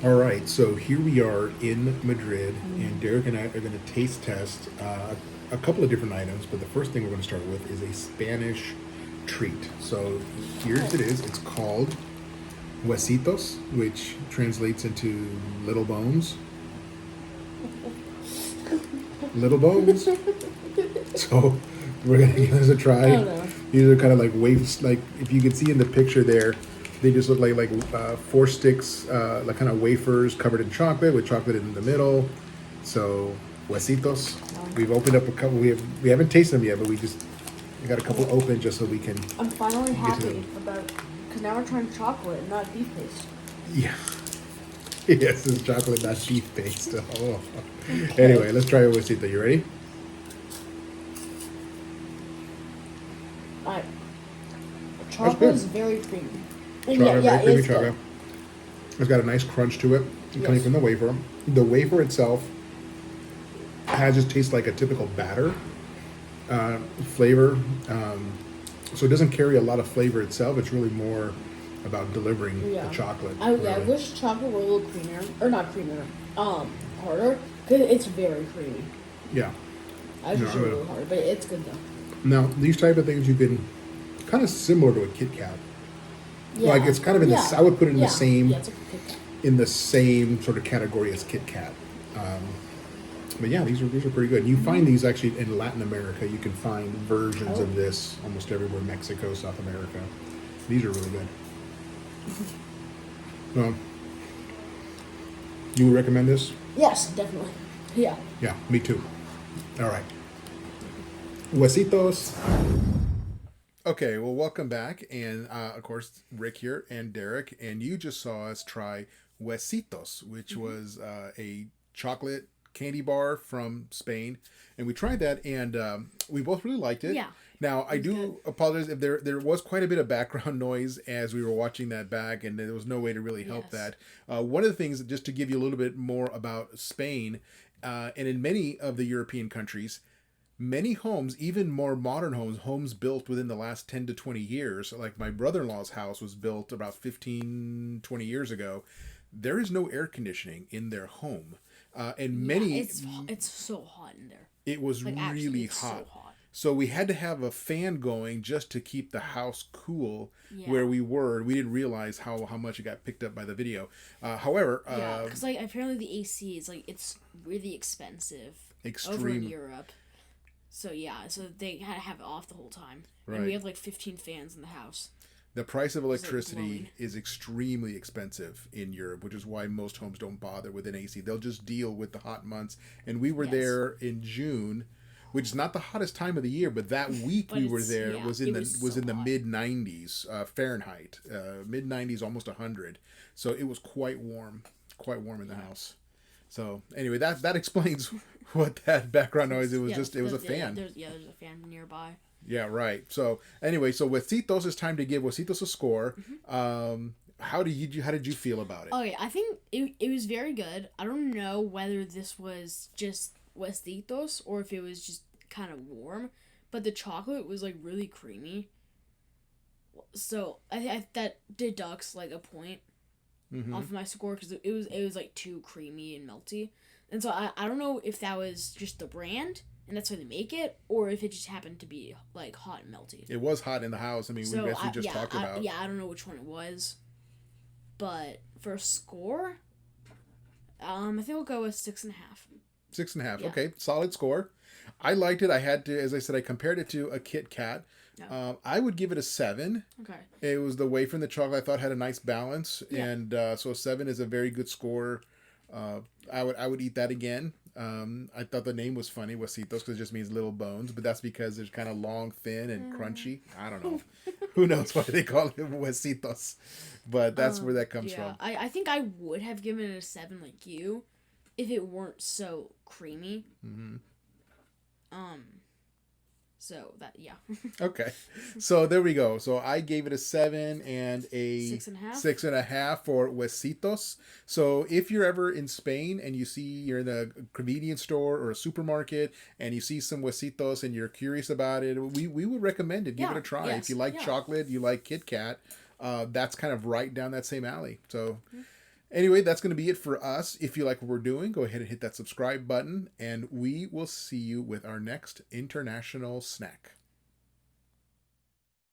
All right, so here we are in Madrid, and Derek and I are going to taste test a couple of different items. But the first thing we're going to start with is a Spanish treat. So here Oh, it is. It's called Huesitos, which translates into little bones. Little bones. So we're going to give this a try. oh no. These are kind of like waves. Like if you can see in the picture there, they just look like four sticks, like kind of wafers covered in chocolate with chocolate in the middle. So huesitos. We've opened up a couple. We haven't tasted them yet, but we got a couple open just so we can I'm finally get to happy them. about because now we're trying chocolate and not beef paste. Yeah. Yes, it's chocolate, not beef paste. Oh. Okay. Anyway, let's try a huesito. You ready? Alright. That's Chocolate good. is very creamy. And Chocolate, yeah, very it creamy is good. chocolate. It's got a nice crunch to it coming Yes. from the wafer. The wafer itself has just tastes like a typical batter flavor. Um, so it doesn't carry a lot of flavor itself. It's really more about delivering the Yeah. chocolate. I Really. wish chocolate were a little creamier or not creamier. Harder because it's very creamy. Yeah. I No, wish it were a little harder, but it's good though. now these type of things you can kind of similar to a Kit Kat. Like Yeah. it's kind of in this. Yeah. I would put it Yeah. Yeah. It's like a Kit Kat. in the same sort of category as Kit Kat. But yeah, these are pretty good. You find these actually in Latin America. You can find versions Oh. of this almost everywhere. Mexico, South America. These are really good. Um, you would recommend this? Yes, definitely. Yeah. Yeah, me too. All right. Huesitos. Okay, well, welcome back. And of course, Rick here and Derek. And you just saw us try Huesitos, which was a chocolate candy bar from Spain. And we tried that and we both really liked it. Yeah. Now, I It was good. do apologize if there was quite a bit of background noise as we were watching that back, and there was no way to really help Yes. that. One of the things, just to give you a little bit more about Spain, and in many of the European countries, many homes, even more modern homes built within the last 10 to 20 years, like my brother-in-law's house was built about 15, 20 years ago, there is no air conditioning in their home. And Yeah. many, It's so hot in there. it was Like actually, really it's so hot. hot. So we had to have a fan going just to keep the house cool where Yeah. we were. We didn't realize how much it got picked up by the video. However, Yeah, because like apparently the AC is like it's really expensive over in extreme, Europe. So yeah, so they had to have it off the whole time, and we right? have like 15 fans in the house. The price of It's like blowing. electricity is extremely expensive in Europe, which is why most homes don't bother with an AC. They'll just deal with the hot months. And we were Yes, there in June, which is not the hottest time of the year, but that week but we were it's there yeah, was it was was so in the hot. mid 90s Fahrenheit, mid 90s, almost 100. So it was quite warm in the house. So anyway, that explains what that background noise. It was Yeah, just it was a yeah, fan. there's a fan nearby. Yeah, right. So anyway, so Huesitos, it's time to give Huesitos a score. How did you feel about it? Okay, I think it was very good. I don't know whether this was just Huesitos or if it was just kind of warm, but the chocolate was like really creamy. So I that deducts like a point Mm-hmm. off of my score because it was like too creamy and melty, and so I don't know if that was just the brand and that's why they make it, or if it just happened to be like hot and melty. It was hot in the house. I mean, So we just talked about. I don't know which one it was, but for score, I think we'll go with 6.5. 6.5. Yeah. Okay, solid score. I liked it. I had to, as I said, I compared it to a Kit Kat. Yeah. I would give it a 7. Okay. It was the wafer and the chocolate I thought had a nice balance, Yeah. and so a 7 is a very good score. Uh, I would eat that again. I thought the name was funny, Huesitos, because it just means little bones, but that's because it's kind of long, thin, and crunchy. I don't know. Who knows why they call it Huesitos, but that's where that comes Yeah. from. I think I would have given it a 7 like you, if it weren't so creamy. Hmm. Um. So that yeah. Okay, so there we go. So I gave it a 7 and a 6.5. 6.5 for Huesitos. So if you're ever in Spain and you're in a convenience store or a supermarket and you see some Huesitos and you're curious about it, we would recommend it. Give it Yeah. a try. If Yes. you like Yeah. chocolate, you like Kit Kat, that's kind of right down that same alley. So Anyway, that's going to be it for us. If you like what we're doing, go ahead and hit that subscribe button, and we will see you with our next international snack.